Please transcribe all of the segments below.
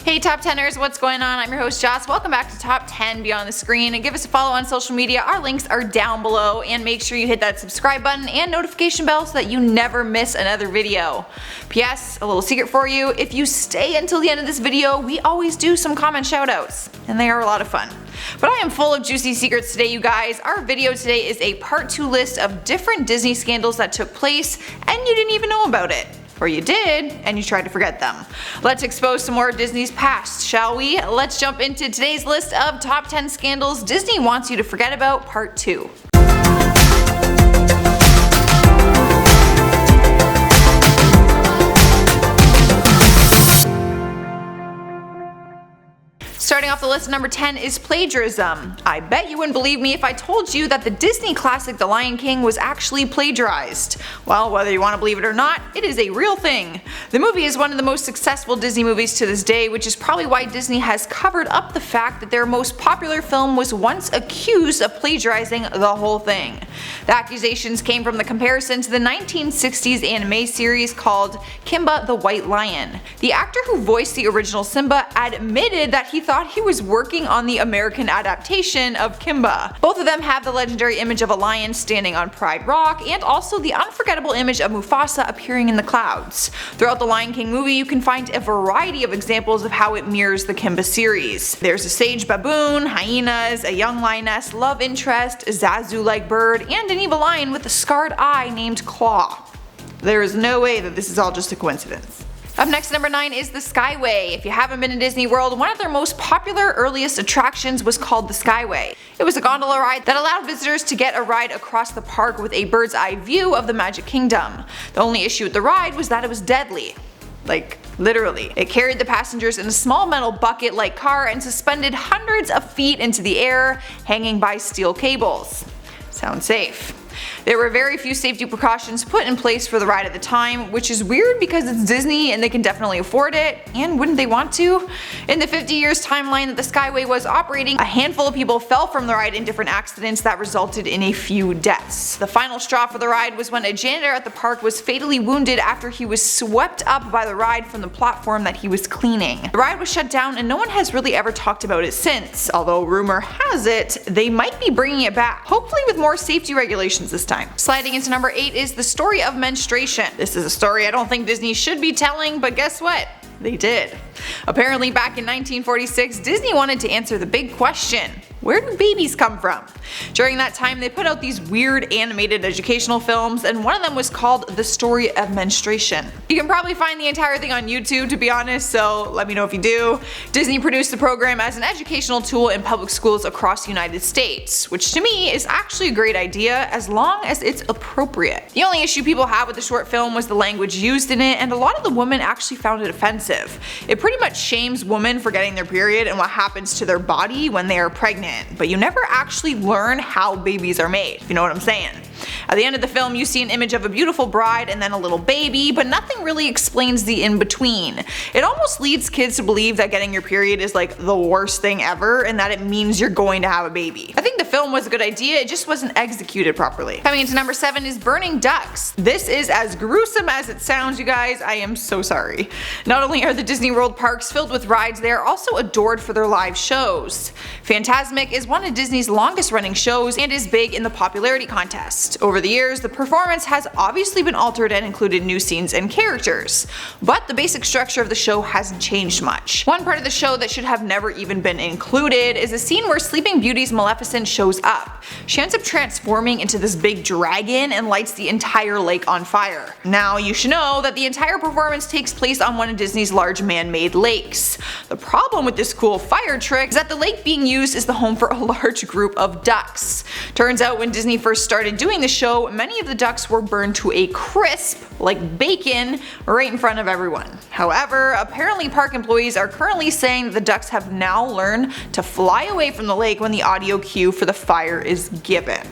Hey Top 10ers, what's going on? I'm your host Joss. Welcome back to Top 10 Beyond the Screen, and give us a follow on social media. Our links are down below, and make sure you hit that subscribe button and notification bell so that you never miss another video. P.S. a little secret for you, if you stay until the end of this video, we always do some comment shoutouts, and they are a lot of fun. But I am full of juicy secrets today, you guys. Our video today is a part 2 list of different Disney scandals that took place and you didn't even know about it. Or you did, and you tried to forget them. Let's expose some more of Disney's past, shall we? Let's jump into today's list of top 10 scandals Disney wants you to forget about, part 2. Starting off the list, number 10 is plagiarism. I bet you wouldn't believe me if I told you that the Disney classic The Lion King was actually plagiarized. Well, whether you want to believe it or not, it is a real thing. The movie is one of the most successful Disney movies to this day, which is probably why Disney has covered up the fact that their most popular film was once accused of plagiarizing the whole thing. The accusations came from the comparison to the 1960s anime series called Kimba the White Lion. The actor who voiced the original Simba admitted that he thought he was working on the American adaptation of Kimba. Both of them have the legendary image of a lion standing on Pride Rock, and also the unforgettable image of Mufasa appearing in the clouds. Throughout the Lion King movie, you can find a variety of examples of how it mirrors the Kimba series. There's a sage baboon, hyenas, a young lioness, love interest, a Zazu-like bird, and an evil lion with a scarred eye named Claw. There is no way that this is all just a coincidence. Up next, number 9 is the SKYWAY. If you haven't been to Disney World, one of their most popular earliest attractions was called the SKYWAY. It was a gondola ride that allowed visitors to get a ride across the park with a bird's eye view of the Magic Kingdom. The only issue with the ride was that it was deadly. Like, literally. It carried the passengers in a small metal bucket-like car and suspended hundreds of feet into the air, hanging by steel cables. Sounds safe. There were very few safety precautions put in place for the ride at the time, which is weird because it's Disney and they can definitely afford it, and wouldn't they want to? In the 50 years timeline that the SKYWAY was operating, a handful of people fell from the ride in different accidents that resulted in a few deaths. The final straw for the ride was when a janitor at the park was fatally wounded after he was swept up by the ride from the platform that he was cleaning. The ride was shut down and no one has really ever talked about it since, although rumor has it they might be bringing it back, hopefully with more safety regulations this time. Sliding into number 8 is the story of menstruation. This is a story I don't think Disney should be telling, but guess what? They did. Apparently back in 1946, Disney wanted to answer the big question: where do babies come from? During that time they put out these weird animated educational films, and one of them was called The Story of Menstruation. You can probably find the entire thing on YouTube, to be honest, so let me know if you do. Disney produced the program as an educational tool in public schools across the United States, which to me is actually a great idea as long as it's appropriate. The only issue people had with the short film was the language used in it, and a lot of the women actually found it offensive. It pretty much shames women for getting their period and what happens to their body when they are pregnant, but you never actually learn how babies are made, if you know what I'm saying. At the end of the film you see an image of a beautiful bride and then a little baby, but nothing really explains the in-between. It almost leads kids to believe that getting your period is like the worst thing ever and that it means you're going to have a baby. I think the film was a good idea, it just wasn't executed properly. Coming into number 7 is burning ducks. This is as gruesome as it sounds, you guys. I am so sorry. Not only are the Disney World parks filled with rides, they are also adored for their live shows. Fantasmic is one of Disney's longest running shows and is big in the popularity contest. Over the years, the performance has obviously been altered and included new scenes and characters, but the basic structure of the show hasn't changed much. One part of the show that should have never even been included is a scene where Sleeping Beauty's Maleficent shows up. She ends up transforming into this big dragon and lights the entire lake on fire. Now you should know that the entire performance takes place on one of Disney's large man-made lakes. The problem with this cool fire trick is that the lake being used is the home for a large group of ducks. Turns out when Disney first started doing the show, many of the ducks were burned to a crisp, like bacon, right in front of everyone. However, apparently park employees are currently saying that the ducks have now learned to fly away from the lake when the audio cue for the fire is given.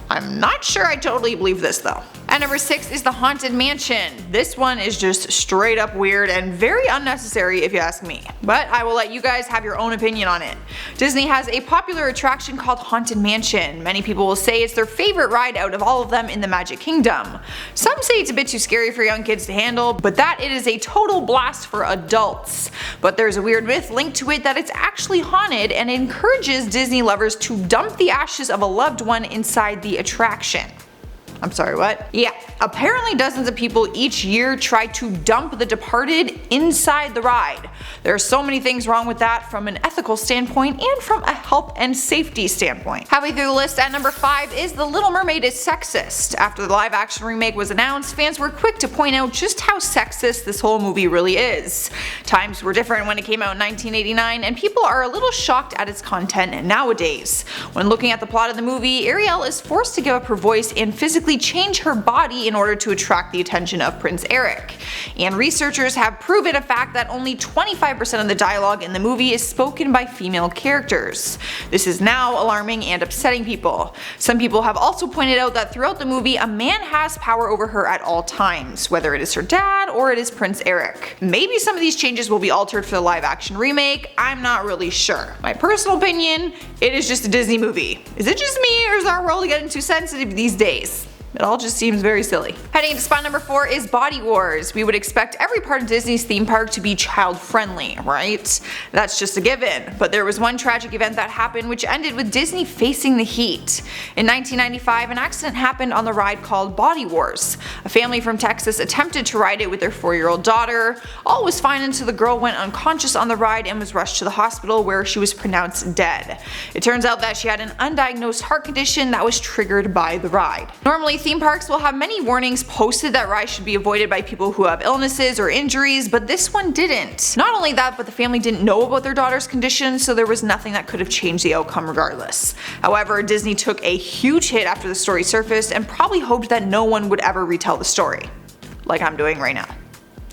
I'm not sure I totally believe this though. At number 6 is the Haunted Mansion. This one is just straight up weird and very unnecessary if you ask me. But I will let you guys have your own opinion on it. Disney has a popular attraction called Haunted Mansion. Many people will say it's their favorite ride out of all of them in the Magic Kingdom. Some say it's a bit too scary for young kids to handle, but that it is a total blast for adults. But there's a weird myth linked to it that it's actually haunted and encourages Disney lovers to dump the ashes of a loved one inside the attraction. I'm sorry, what? Yeah, apparently dozens of people each year try to dump the departed inside the ride. There are so many things wrong with that from an ethical standpoint and from a health and safety standpoint. Halfway through the list at number 5 is The Little Mermaid is Sexist. After the live action remake was announced, fans were quick to point out just how sexist this whole movie really is. Times were different when it came out in 1989, and people are a little shocked at its content nowadays. When looking at the plot of the movie, Ariel is forced to give up her voice and physically change her body in order to attract the attention of Prince Eric. And researchers have proven a fact that only 25% of the dialogue in the movie is spoken by female characters. This is now alarming and upsetting people. Some people have also pointed out that throughout the movie, a man has power over her at all times, whether it is her dad or it is Prince Eric. Maybe some of these changes will be altered for the live action remake, I'm not really sure. My personal opinion, it is just a Disney movie. Is it just me, or is our world getting too sensitive these days? It all just seems very silly. Heading into spot number 4 is Body Wars. We would expect every part of Disney's theme park to be child friendly, right? That's just a given. But there was one tragic event that happened which ended with Disney facing the heat. In 1995, an accident happened on the ride called Body Wars. A family from Texas attempted to ride it with their 4-year-old daughter. All was fine until the girl went unconscious on the ride and was rushed to the hospital where she was pronounced dead. It turns out that she had an undiagnosed heart condition that was triggered by the ride. Normally, theme parks will have many warnings posted that rides should be avoided by people who have illnesses or injuries, but this one didn't. Not only that, but the family didn't know about their daughter's condition, so there was nothing that could have changed the outcome regardless. However, Disney took a huge hit after the story surfaced and probably hoped that no one would ever retell the story. Like I'm doing right now.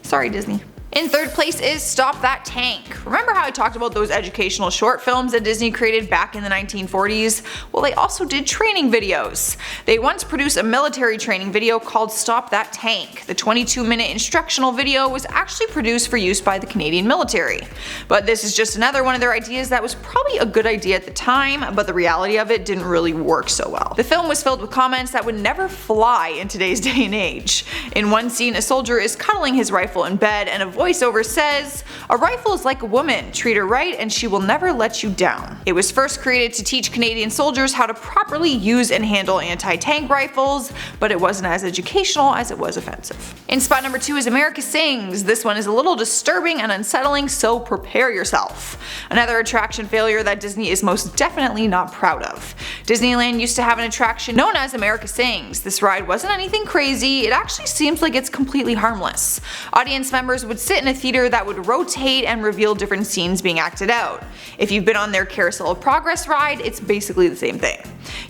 Sorry, Disney. In third place is Stop That Tank. Remember how I talked about those educational short films that Disney created back in the 1940s? Well, they also did training videos. They once produced a military training video called Stop That Tank. The 22-minute instructional video was actually produced for use by the Canadian military. But this is just another one of their ideas that was probably a good idea at the time, but the reality of it didn't really work so well. The film was filled with comments that would never fly in today's day and age. In one scene, a soldier is cuddling his rifle in bed and a voiceover says, "A rifle is like a woman, treat her right and she will never let you down." It was first created to teach Canadian soldiers how to properly use and handle anti-tank rifles, but it wasn't as educational as it was offensive. In spot number 2 is America Sings. This one is a little disturbing and unsettling, so prepare yourself. Another attraction failure that Disney is most definitely not proud of. Disneyland used to have an attraction known as America Sings. This ride wasn't anything crazy, it actually seems like it's completely harmless. Audience members would sit in a theater that would rotate and reveal different scenes being acted out. If you've been on their Carousel of Progress ride, it's basically the same thing.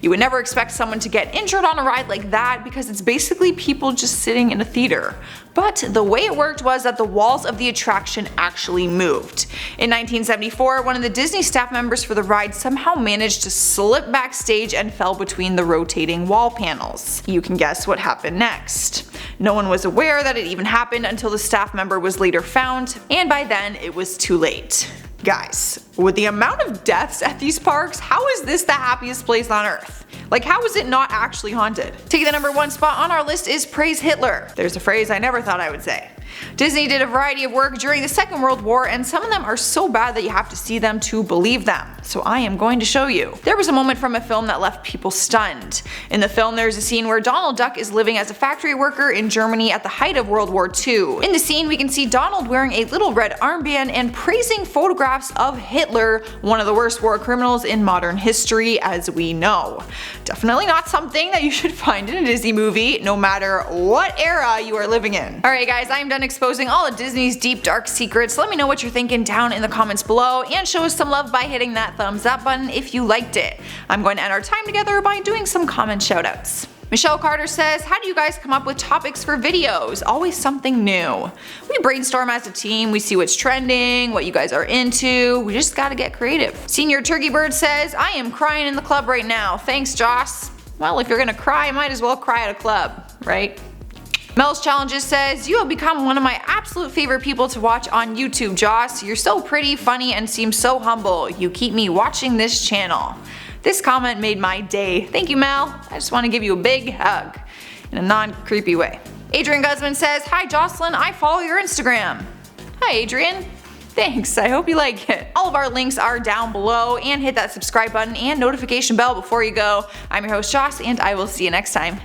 You would never expect someone to get injured on a ride like that because it's basically people just sitting in a theater. But the way it worked was that the walls of the attraction actually moved. In 1974, one of the Disney staff members for the ride somehow managed to slip backstage and fell between the rotating wall panels. You can guess what happened next. No one was aware that it even happened until the staff member was later found, and by then it was too late. Guys, with the amount of deaths at these parks, how is this the happiest place on earth? Like, how is it not actually haunted? Taking the number 1 spot on our list is Praise Hitler. There's a phrase I never thought I would say. Disney did a variety of work during the Second World War, and some of them are so bad that you have to see them to believe them. So I am going to show you. There was a moment from a film that left people stunned. In the film, there's a scene where Donald Duck is living as a factory worker in Germany at the height of World War II. In the scene, we can see Donald wearing a little red armband and praising photographs of Hitler, one of the worst war criminals in modern history as we know. Definitely not something that you should find in a Disney movie, no matter what era you are living in. Alright guys, I'm done exposing all of Disney's deep dark secrets. Let me know what you're thinking down in the comments below, and show us some love by hitting that thumbs up button if you liked it. I'm going to end our time together by doing some comment shoutouts. Michelle Carter says, how do you guys come up with topics for videos? Always something new. We brainstorm as a team, we see what's trending, what you guys are into, we just gotta get creative. Senior Turkey Bird says, I am crying in the club right now, thanks Joss. Well, if you're gonna cry, might as well cry at a club, right? Mel's Challenges says, you have become one of my absolute favorite people to watch on YouTube, Joss. You're so pretty, funny, and seem so humble. You keep me watching this channel. This comment made my day. Thank you, Mel. I just want to give you a big hug in a non-creepy way. Adrian Guzman says, hi Jocelyn, I follow your Instagram. Hi Adrian. Thanks, I hope you like it. All of our links are down below, and hit that subscribe button and notification bell before you go. I'm your host Joss, and I will see you next time.